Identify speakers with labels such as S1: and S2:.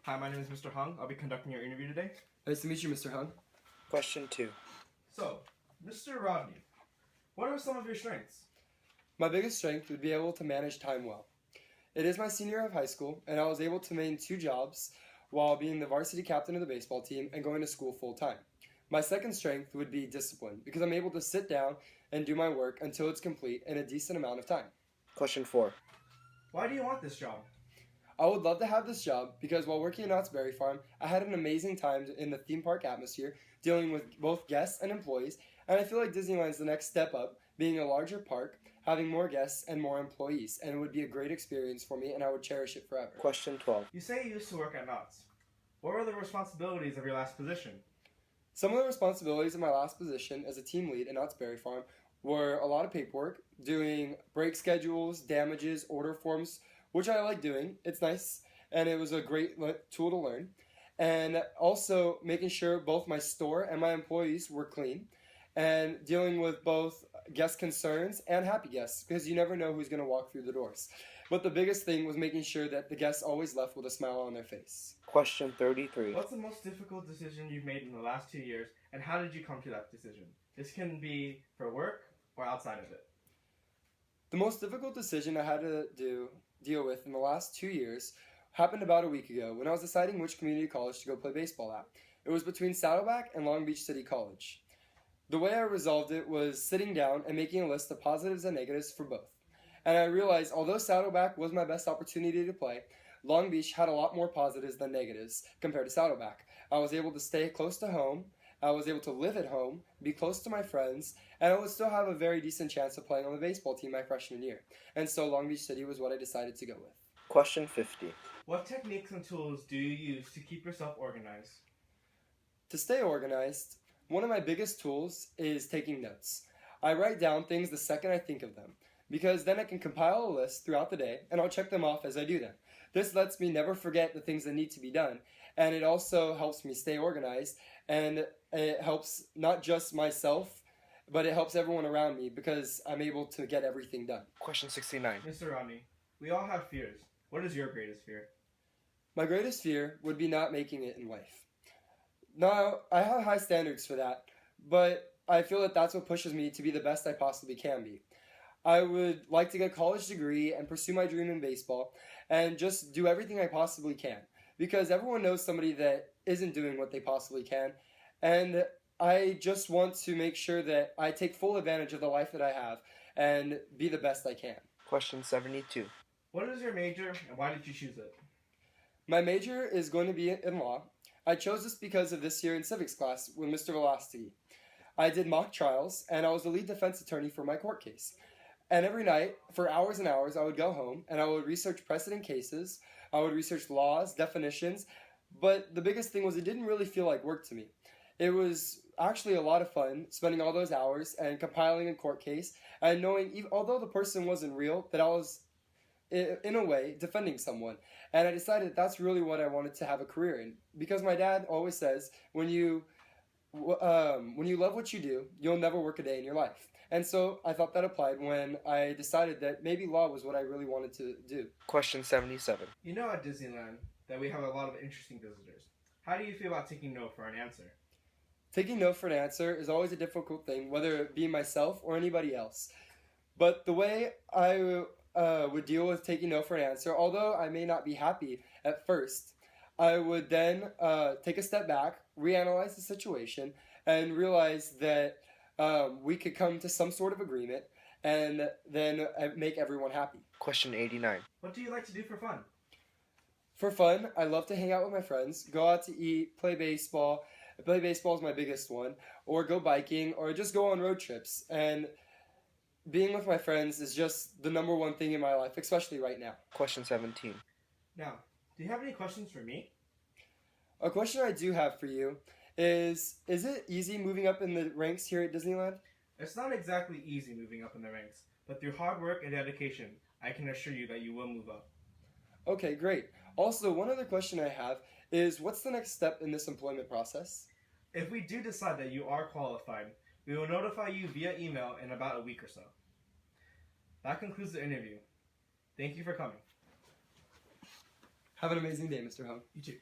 S1: Hi, my name is Mr. Hung. I'll be conducting your interview today.
S2: Nice to meet you, Mr. Hung.
S3: Question 2.
S1: So, Mr. Rodney, what are some of your strengths?
S2: My biggest strength would be able to manage time well. It is my senior year of high school, and I was able to maintain 2 jobs while being the varsity captain of the baseball team and going to school full time. My second strength would be discipline, because I'm able to sit down and do my work until it's complete in a decent amount of time.
S3: Question 4.
S1: Why do you want this job?
S2: I would love to have this job because while working at Knott's Berry Farm, I had an amazing time in the theme park atmosphere, dealing with both guests and employees, and I feel like Disneyland is the next step up, being a larger park, having more guests and more employees, and it would be a great experience for me, and I would cherish it forever.
S3: Question 12.
S1: You say you used to work at Knott's. What were the responsibilities of your last position?
S2: Some of the responsibilities of my last position as a team lead at Knott's Berry Farm were a lot of paperwork, doing break schedules, damages, order forms, which I like doing. It's nice, and it was a great tool to learn. And also making sure both my store and my employees were clean, and dealing with both guest concerns and happy guests, because you never know who's going to walk through the doors. But the biggest thing was making sure that the guests always left with a smile on their face.
S3: Question 33.
S1: What's the most difficult decision you've made in the last 2 years, and how did you come to that decision? This can be for work or outside of it.
S2: The most difficult decision I had to deal with in the last 2 years happened about a week ago when I was deciding which community college to go play baseball at. It was between Saddleback and Long Beach City College. The way I resolved it was sitting down and making a list of positives and negatives for both. And I realized although Saddleback was my best opportunity to play, Long Beach had a lot more positives than negatives compared to Saddleback. I was able to stay close to home, I was able to live at home, be close to my friends, and I would still have a very decent chance of playing on the baseball team my freshman year. And so Long Beach City was what I decided to go with.
S3: Question 50.
S1: What techniques and tools do you use to keep yourself organized?
S2: To stay organized, one of my biggest tools is taking notes. I write down things the second I think of them, because then I can compile a list throughout the day and I'll check them off as I do them. This lets me never forget the things that need to be done, and it also helps me stay organized, and it helps not just myself, but it helps everyone around me because I'm able to get everything done.
S3: Question 69.
S1: Mr. Rodney, we all have fears. What is your greatest fear?
S2: My greatest fear would be not making it in life. Now, I have high standards for that, but I feel that that's what pushes me to be the best I possibly can be. I would like to get a college degree and pursue my dream in baseball and just do everything I possibly can, because everyone knows somebody that isn't doing what they possibly can, and I just want to make sure that I take full advantage of the life that I have and be the best I can.
S3: Question 72.
S1: What is your major and why did you choose it?
S2: My major is going to be in law. I chose this because of this year in civics class with Mr. Velocity. I did mock trials, and I was the lead defense attorney for my court case. And every night, for hours and hours, I would go home, and I would research precedent cases, I would research laws, definitions, but the biggest thing was it didn't really feel like work to me. It was actually a lot of fun spending all those hours and compiling a court case, and knowing, although the person wasn't real, that I was, in a way, defending someone. And I decided that's really what I wanted to have a career in, because my dad always says, when you love what you do, you'll never work a day in your life. And so I thought that applied when I decided that maybe law was what I really wanted to do.
S3: Question 77.
S1: You know at Disneyland that we have a lot of interesting visitors. How do you feel about taking no for an answer?
S2: Taking no for an answer is always a difficult thing, whether it be myself or anybody else. But the way I would deal with taking no for an answer, although I may not be happy at first, I would then take a step back, reanalyze the situation, and realize that we could come to some sort of agreement and then make everyone happy.
S3: Question 89.
S1: What do you like to do for fun?
S2: For fun, I love to hang out with my friends, go out to eat, play baseball. Play baseball is my biggest one, or go biking, or just go on road trips. And being with my friends is just the number one thing in my life, especially right now.
S3: Question 17.
S1: Now, do you have any questions for me?
S2: A question I do have for you is it easy moving up in the ranks here at Disneyland?
S1: It's not exactly easy moving up in the ranks, but through hard work and dedication, I can assure you that you will move up.
S2: Okay, great. Also, one other question I have is, what's the next step in this employment process?
S1: If we do decide that you are qualified, we will notify you via email in about a week or so. That concludes the interview. Thank you for coming.
S2: Have an amazing day, Mr. Ho.
S1: You too.